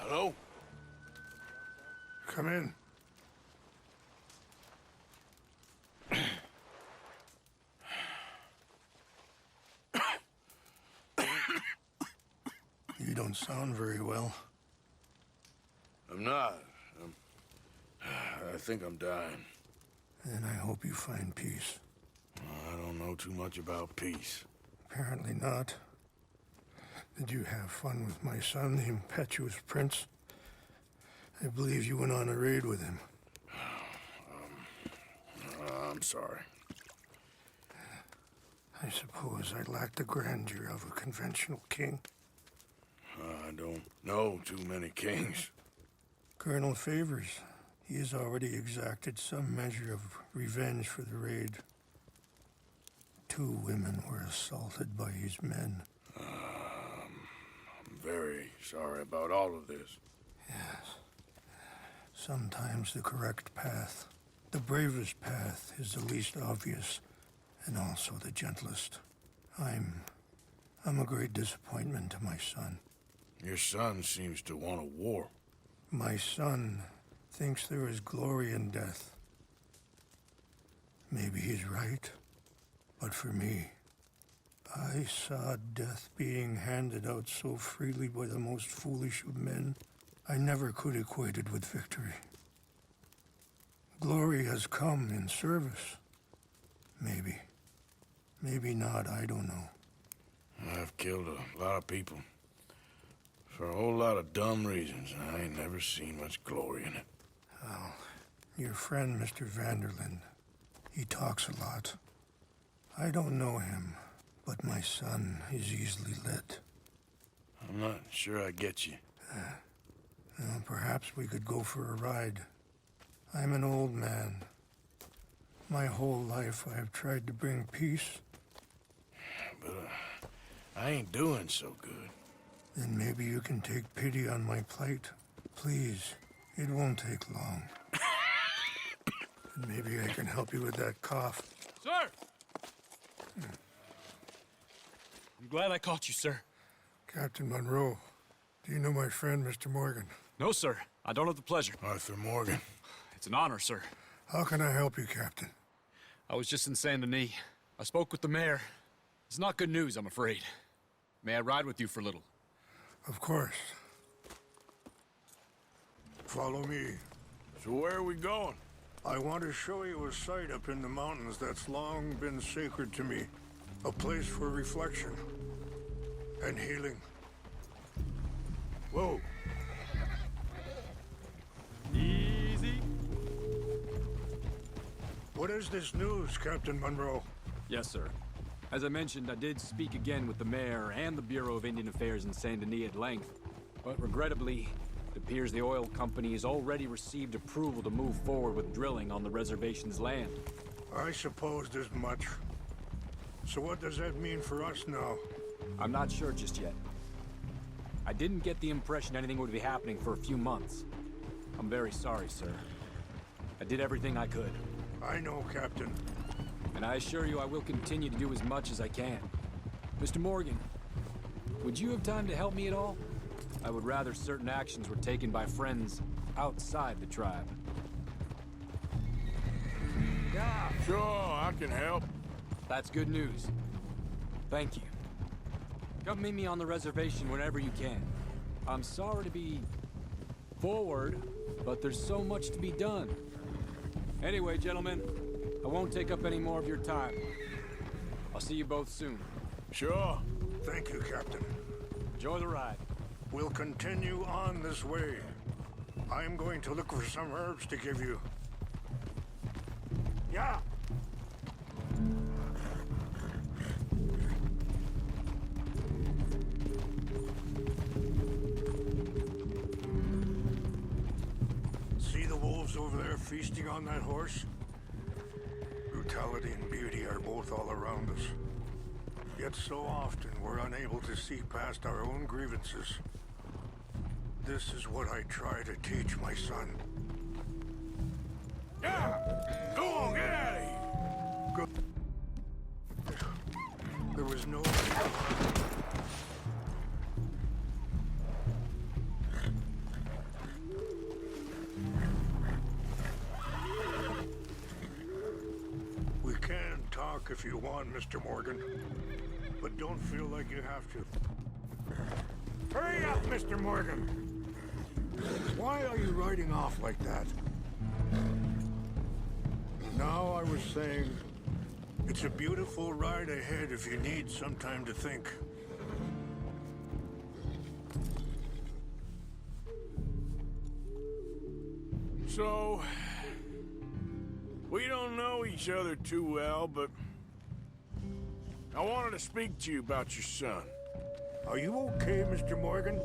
Hello? Come in. You don't sound very well. I'm not. I think I'm dying. And I hope you find peace. I don't know too much about peace. Apparently not. Did you have fun with my son, the impetuous prince? I believe you went on a raid with him. I'm sorry. I suppose I lack the grandeur of a conventional king. I don't know too many kings. Colonel Favors, he has already exacted some measure of revenge for the raid. 2 women were assaulted by his men. I'm very sorry about all of this. Yes. Sometimes the correct path, the bravest path, is the least obvious, and also the gentlest. I'm a great disappointment to my son. Your son seems to want a war. My son thinks there is glory in death. Maybe he's right, but for me, I saw death being handed out so freely by the most foolish of men, I never could equate it with victory. Glory has come in service. Maybe. Maybe not, I don't know. I've killed a lot of people. For a whole lot of dumb reasons, and I ain't never seen much glory in it. Well, your friend, Mr. Vanderlyn, he talks a lot. I don't know him, but my son is easily led. I'm not sure I get you. Well, perhaps we could go for a ride. I'm an old man. My whole life I have tried to bring peace. But I ain't doing so good. Then maybe you can take pity on my plight. Please, it won't take long. And maybe I can help you with that cough. Sir! I'm glad I caught you, sir. Captain Monroe, do you know my friend, Mr. Morgan? No, sir. I don't have the pleasure. Arthur Morgan. It's an honor, sir. How can I help you, Captain? I was just in Saint Denis. I spoke with the mayor. It's not good news, I'm afraid. May I ride with you for a little? Of course. Follow me. So where are we going? I want to show you a site up in the mountains that's long been sacred to me. A place for reflection and healing. Whoa. Easy. What is this news, Captain Monroe? Yes, sir. As I mentioned, I did speak again with the mayor and the Bureau of Indian Affairs in Saint Denis at length. But regrettably, it appears the oil company has already received approval to move forward with drilling on the reservation's land. I supposed as much. So what does that mean for us now? I'm not sure just yet. I didn't get the impression anything would be happening for a few months. I'm very sorry, sir. I did everything I could. I know, Captain. And I assure you I will continue to do as much as I can. Mr. Morgan, would you have time to help me at all? I would rather certain actions were taken by friends outside the tribe. Yeah, sure, I can help. That's good news. Thank you. Come meet me on the reservation whenever you can. I'm sorry to be forward, but there's so much to be done. Anyway, gentlemen, I won't take up any more of your time. I'll see you both soon. Sure. Thank you, Captain. Enjoy the ride. We'll continue on this way. I'm going to look for some herbs to give you. Yeah! See the wolves over there feasting on that horse? Brutality and beauty are both all around us. Yet so often we're unable to see past our own grievances. This is what I try to teach my son. Yeah! Go on, get out of here! Good. There was no... talk if you want, Mr. Morgan. But don't feel like you have to. Hurry up, Mr. Morgan! Why are you riding off like that? Now, I was saying, it's a beautiful ride ahead if you need some time to think. So, we don't know each other too well, but I wanted to speak to you about your son. Are you okay, Mr. Morgan?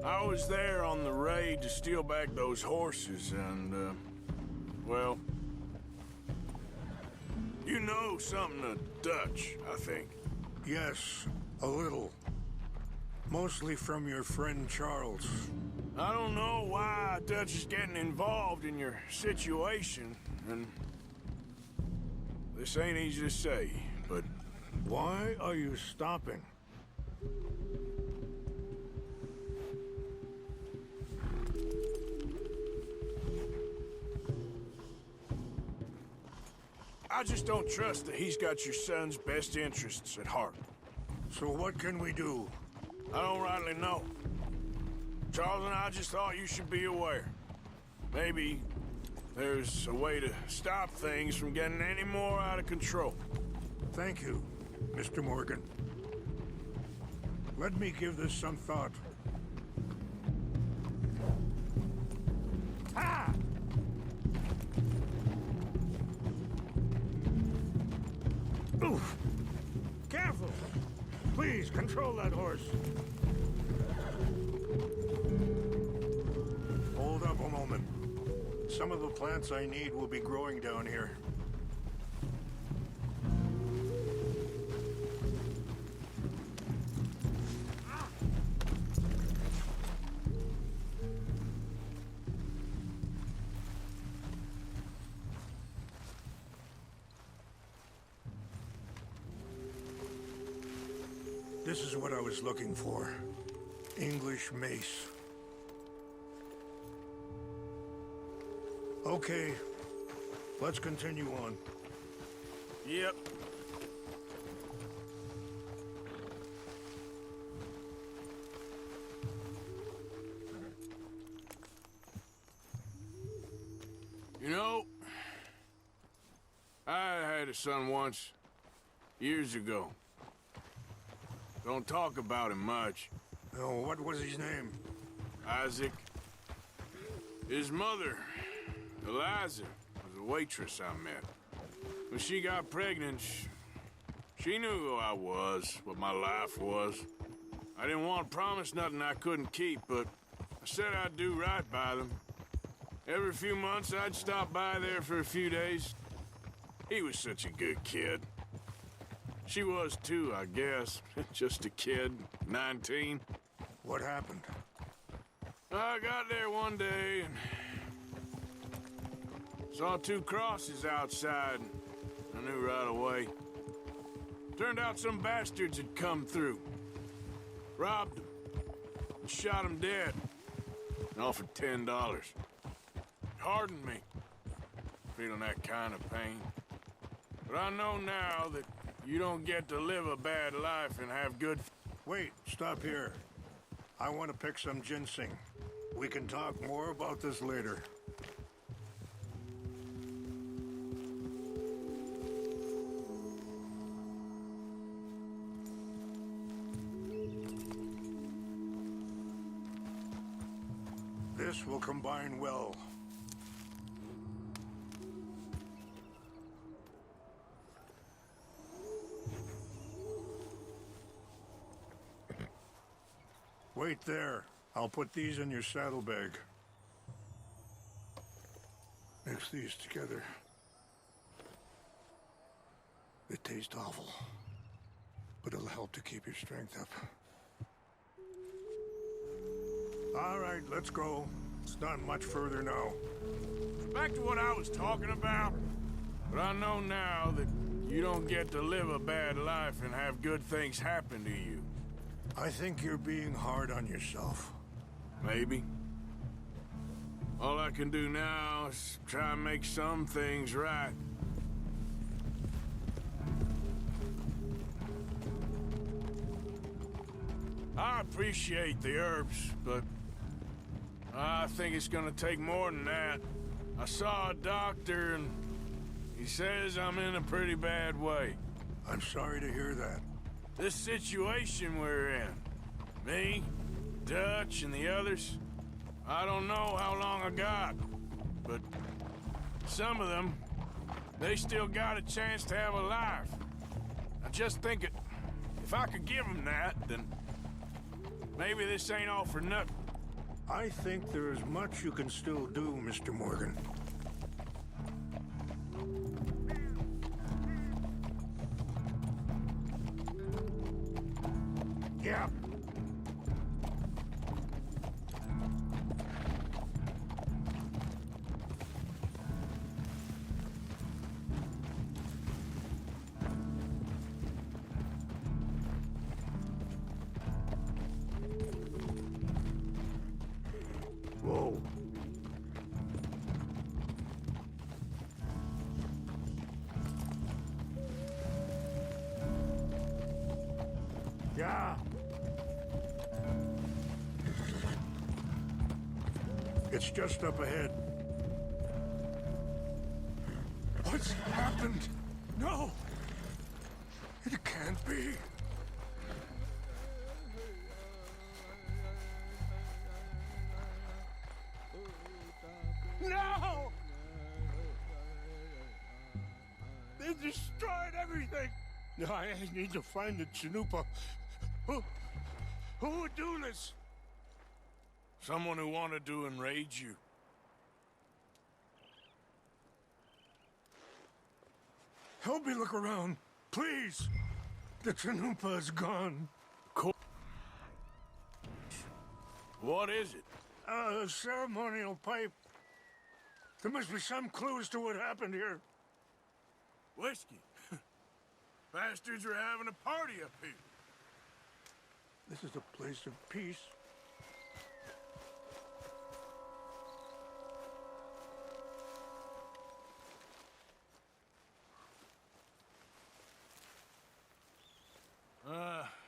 I was there on the raid to steal back those horses, and, well, you know something of Dutch, I think. Yes, a little. Mostly from your friend Charles. I don't know why Dutch is getting involved in your situation, and this ain't easy to say, but... Why are you stopping? I just don't trust that he's got your son's best interests at heart. So what can we do? I don't rightly know. Charles and I just thought you should be aware. Maybe there's a way to stop things from getting any more out of control. Thank you, Mr. Morgan. Let me give this some thought. Ah! Oof! Careful! Please, control that horse. Hold up a moment. Some of the plants I need will be growing down here. This is what I was looking for. English mace. Okay, let's continue on. Yep. You know, I had a son once, years ago. Don't talk about him much. Oh, what was his name? Isaac. His mother, Eliza, was a waitress I met. When she got pregnant, she knew who I was, what my life was. I didn't want to promise nothing I couldn't keep, but I said I'd do right by them. Every few months, I'd stop by there for a few days. He was such a good kid. She was too, I guess. Just a kid, 19. What happened? I got there one day and saw two crosses outside. I knew right away. Turned out some bastards had come through. Robbed them. And shot them dead. And offered $10. Hardened me. Feeling that kind of pain. But I know now that you don't get to live a bad life and have good... Wait, stop here. I want to pick some ginseng. We can talk more about this later. This will combine well. Wait there. I'll put these in your saddlebag. Mix these together. They taste awful, but it'll help to keep your strength up. All right, let's go. It's not much further now. Back to what I was talking about. But I know now that you don't get to live a bad life and have good things happen to you. I think you're being hard on yourself. Maybe. All I can do now is try and make some things right. I appreciate the herbs, but I think it's gonna take more than that. I saw a doctor and he says I'm in a pretty bad way. I'm sorry to hear that. This situation we're in, me, Dutch, and the others, I don't know how long I got, but some of them, they still got a chance to have a life. I just think if I could give them that, then maybe this ain't all for nothing. I think there is much you can still do, Mr. Morgan. Yeah. Whoa. Yeah. It's just up ahead. What's happened? No! It can't be. No! They destroyed everything! I need to find the Chanupa. Who would do this? Someone who wanted to enrage you. Help me look around, please. The Chanupa is gone. What is it? A ceremonial pipe. There must be some clues to what happened here. Whiskey. Bastards are having a party up here. This is a place of peace.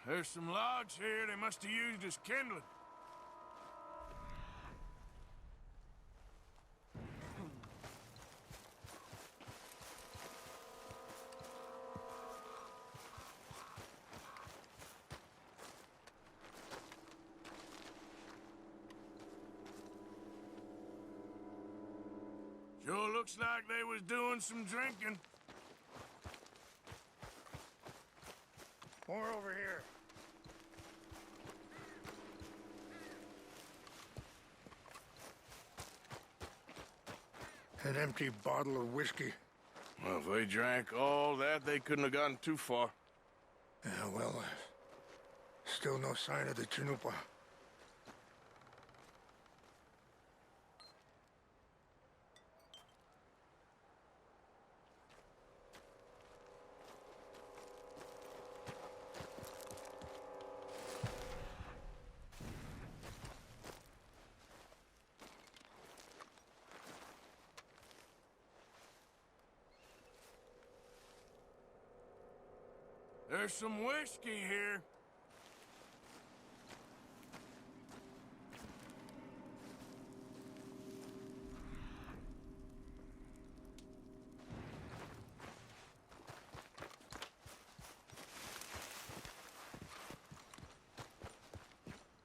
There's some logs here they must have used as kindling. Sure looks like they was doing some drinking. More over here. An empty bottle of whiskey. Well, if they drank all that, they couldn't have gotten too far. Yeah, well, still no sign of the Chanupa. There's some whiskey here.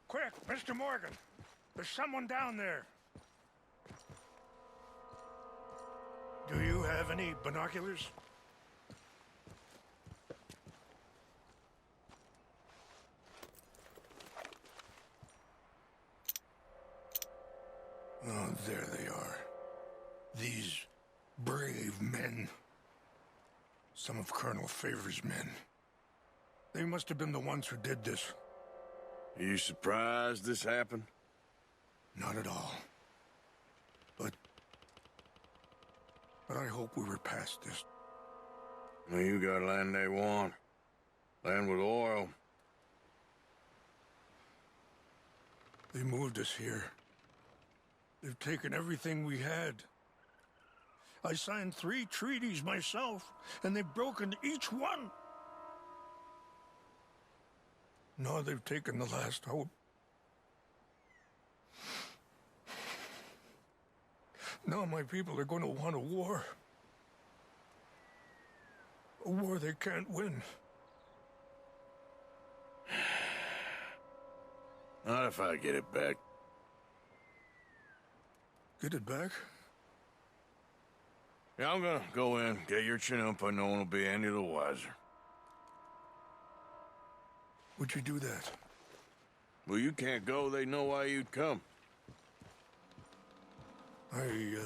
Quick, Mr. Morgan. There's someone down there. Do you have any binoculars? Oh, there they are. These brave men. Some of Colonel Favor's men. They must have been the ones who did this. Are you surprised this happened? Not at all. But I hope we were past this. Well, you got land they want. Land with oil. They moved us here. They've taken everything we had. I signed 3 treaties myself, and they've broken each one. Now they've taken the last hope. Now my people are going to want a war. A war they can't win. Not if I get it back. Get it back? Yeah, I'm gonna go in, get your chinumpa, no one will be any the wiser. Would you do that? Well, you can't go, they know why you'd come. I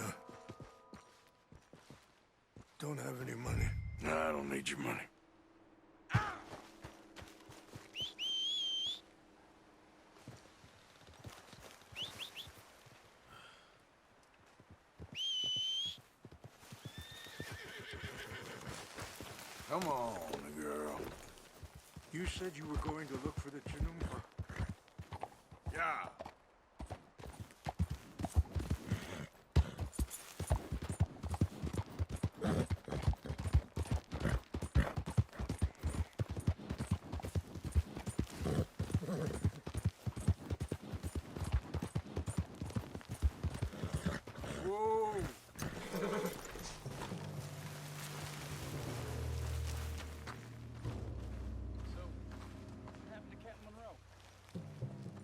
don't have any money. No, I don't need your money. Come on, girl. You said you were going to look for the Chinumpa. Yeah. Whoa!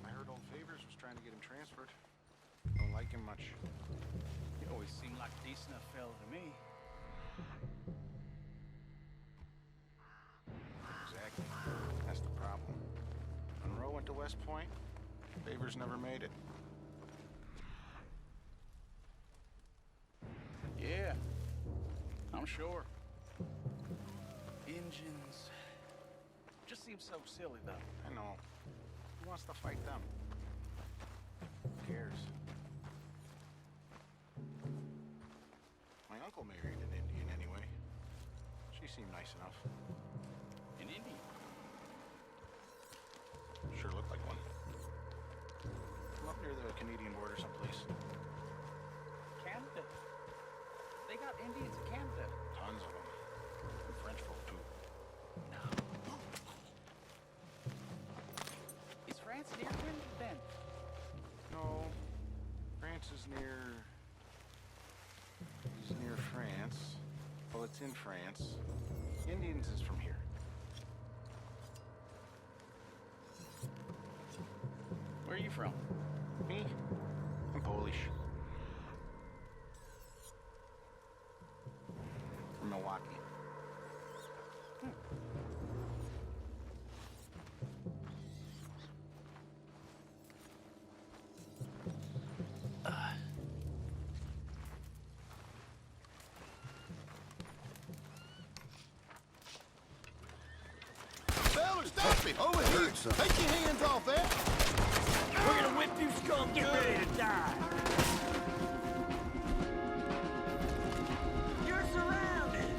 I heard old Favors was trying to get him transferred. Don't like him much. He always seemed like a decent enough fella to me. Exactly. That's the problem. Monroe went to West Point. Favors never made it. Yeah, I'm sure. Engines. Just seems so silly, though. I know. Who wants to fight them? Who cares? My uncle married an Indian anyway. She seemed nice enough. An Indian. Sure looked like one. From up near the Canadian border someplace. Canada. They got Indians in Canada. Tons of them. And French folk too. Is France near him, then? No. France is near... Is near France. Well, it's in France. Indians is from here. Where are you from? Me? I'm Polish. From Milwaukee. Fella, stop it! Over here! Take your hands off that! We're gonna whip you skunk, get ready to die! You're surrounded!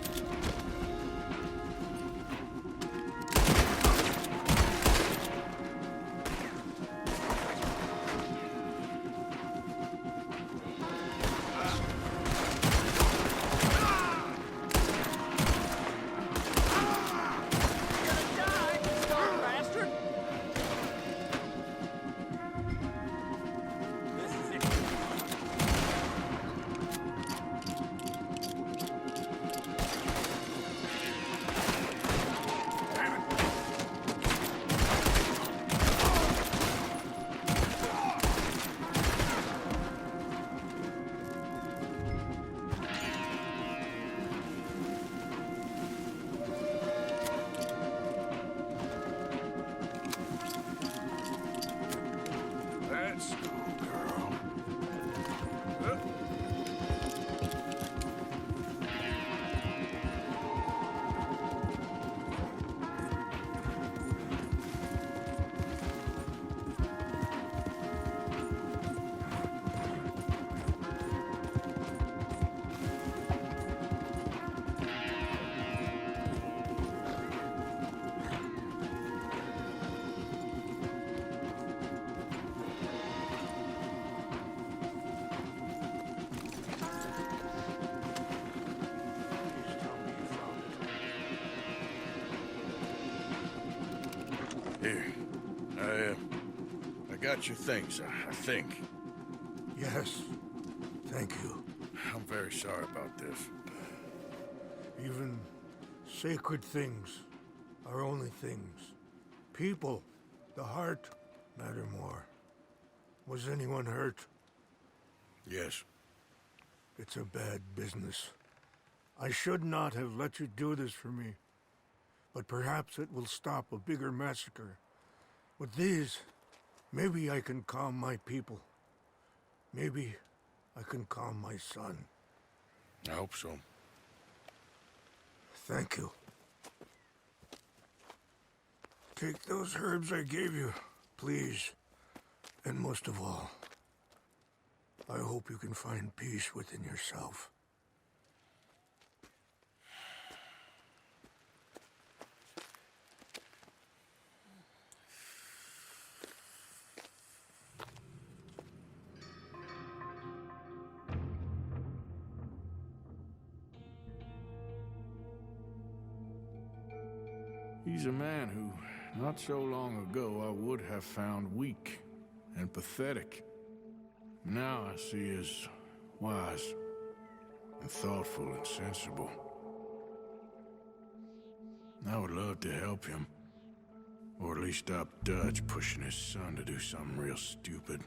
You're gonna die, skunk bastard! This is it. Here. I got your things, I think. Yes. Thank you. I'm very sorry about this. Even sacred things are only things. People, the heart, matter more. Was anyone hurt? Yes. It's a bad business. I should not have let you do this for me. But perhaps it will stop a bigger massacre. With these, maybe I can calm my people. Maybe I can calm my son. I hope so. Thank you. Take those herbs I gave you, please. And most of all, I hope you can find peace within yourself. He's a man who, not so long ago, I would have found weak and pathetic. Now I see as wise and thoughtful and sensible. I would love to help him, or at least stop Dutch pushing his son to do something real stupid.